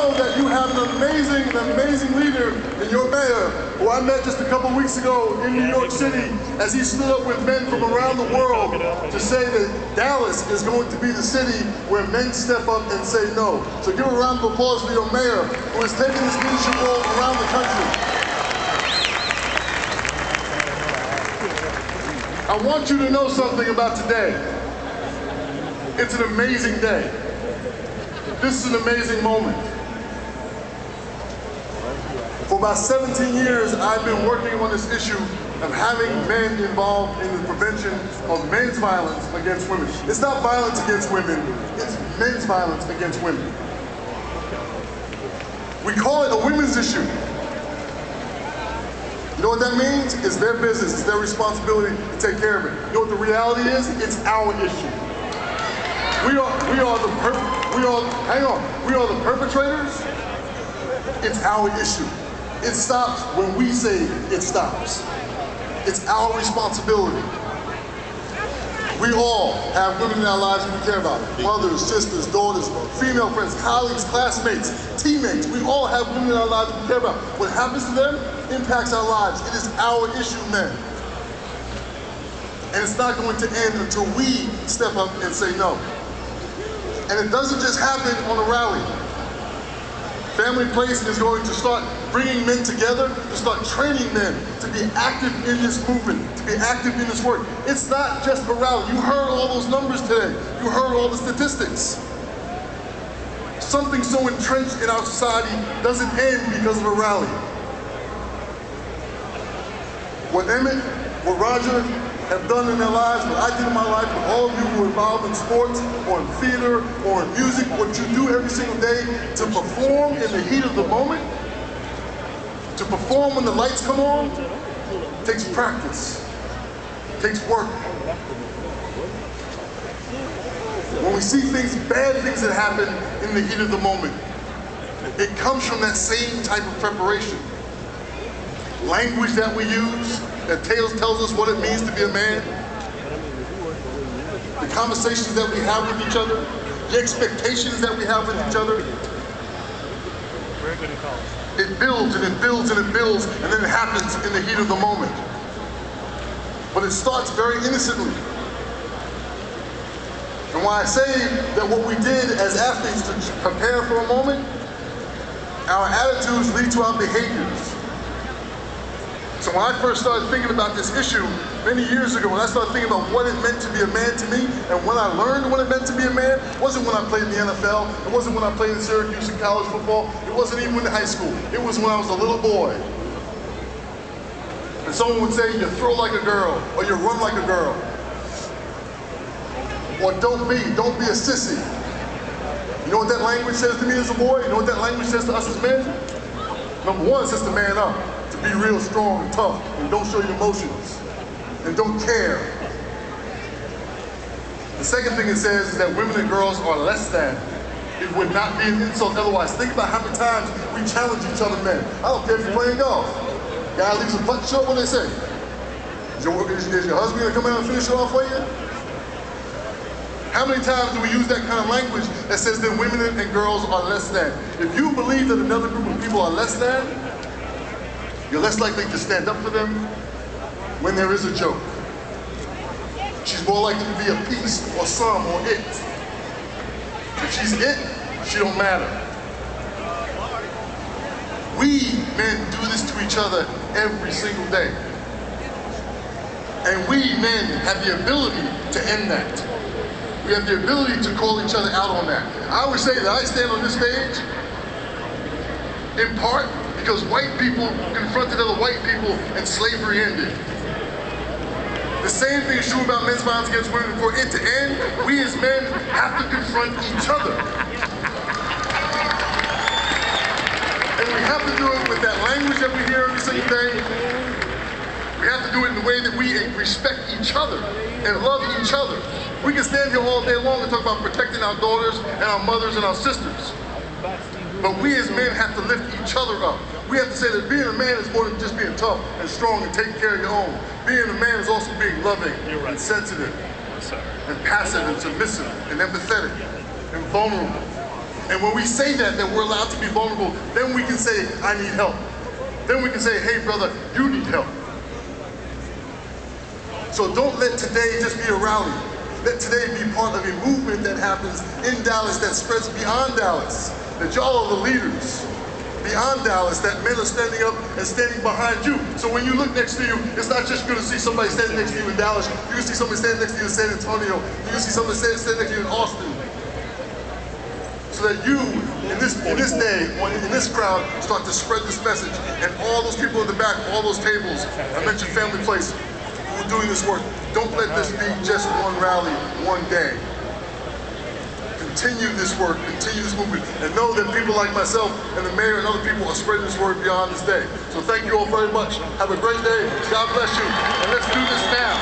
know that you have an amazing leader in your mayor, who I met just a couple weeks ago in New York City as he stood up with men from around the world to say that Dallas is going to be the city where men step up and say no. So give a round of applause for your mayor, who is taking this leadership role around the country. I want you to know something about today. It's an amazing day. This is an amazing moment. For about 17 years, I've been working on this issue of having men involved in the prevention of men's violence against women. It's not violence against women, it's men's violence against women. We call it a women's issue. You know what that means? It's their business, it's their responsibility to take care of it. You know what the reality is? It's our issue. We are the perpetrators. It's our issue. It stops when we say it stops. It's our responsibility. We all have women in our lives that we care about. Mothers, sisters, daughters, female friends, colleagues, classmates, teammates. We all have women in our lives that we care about. What happens to them impacts our lives. It is our issue, men. And it's not going to end until we step up and say no. And it doesn't just happen on a rally. Family Place is going to start bringing men together, to start training men to be active in this movement, to be active in this work. It's not just a rally. You heard all those numbers today. You heard all the statistics. Something so entrenched in our society doesn't end because of a rally. What Emmett, what Roger have done in their lives, what I did in my life, with all of you who are involved in sports, or in theater, or in music, what you do every single day to perform in the heat of the moment, to perform when the lights come on, takes practice, takes work. When we see things, bad things that happen in the heat of the moment, it comes from that same type of preparation. Language that we use, that tells us what it means to be a man. The conversations that we have with each other, the expectations that we have with each other. It builds and it builds and it builds, and then it happens in the heat of the moment. But it starts very innocently. And why I say that what we did as athletes to prepare for a moment, our attitudes lead to our behaviors. So when I first started thinking about this issue many years ago, when I started thinking about what it meant to be a man to me, and when I learned what it meant to be a man, it wasn't when I played in the NFL, it wasn't when I played in Syracuse in college football, it wasn't even in high school, it was when I was a little boy. And someone would say, you throw like a girl, or you run like a girl. Or don't be a sissy. You know what that language says to me as a boy? You know what that language says to us as men? Number one, it says to man up. Be real strong and tough, and don't show your emotions, and don't care. The second thing it says is that women and girls are less than. It would not be an insult otherwise. Think about how many times we challenge each other, men. I don't care if you're playing golf. Guy leaves a putt short, what do they say? Is your husband gonna come out and finish it off for you? How many times do we use that kind of language that says that women and girls are less than? If you believe that another group of people are less than, you're less likely to stand up for them when there is a joke. She's more likely to be a piece or some or it. If she's it, she don't matter. We men do this to each other every single day. And we men have the ability to end that. We have the ability to call each other out on that. I always say that I stand on this stage in part because white people confronted other white people and slavery ended. The same thing is true about men's violence against women. For it to end, we as men have to confront each other. And we have to do it with that language that we hear every single day. We have to do it in the way that we respect each other and love each other. We can stand here all day long and talk about protecting our daughters and our mothers and our sisters. But we as men have to lift each other up. We have to say that being a man is more than just being tough and strong and taking care of your own. Being a man is also being loving and sensitive and passive and submissive and empathetic and vulnerable. And when we say that we're allowed to be vulnerable, then we can say, I need help. Then we can say, hey brother, you need help. So don't let today just be a rally. Let today be part of a movement that happens in Dallas that spreads beyond Dallas. That y'all are the leaders. Beyond Dallas, that men are standing up and standing behind you. So when you look next to you, it's not just good to see somebody standing next to you in Dallas. You can see somebody standing next to you in San Antonio. You can see somebody standing next to you in Austin. So that you, in this day, in this crowd, start to spread this message. And all those people in the back, all those tables, I mentioned Family Place, who are doing this work, don't let this be just one rally, one day. Continue this work, continue this movement, and know that people like myself and the mayor and other people are spreading this word beyond this day. So thank you all very much. Have a great day. God bless you. And let's do this now.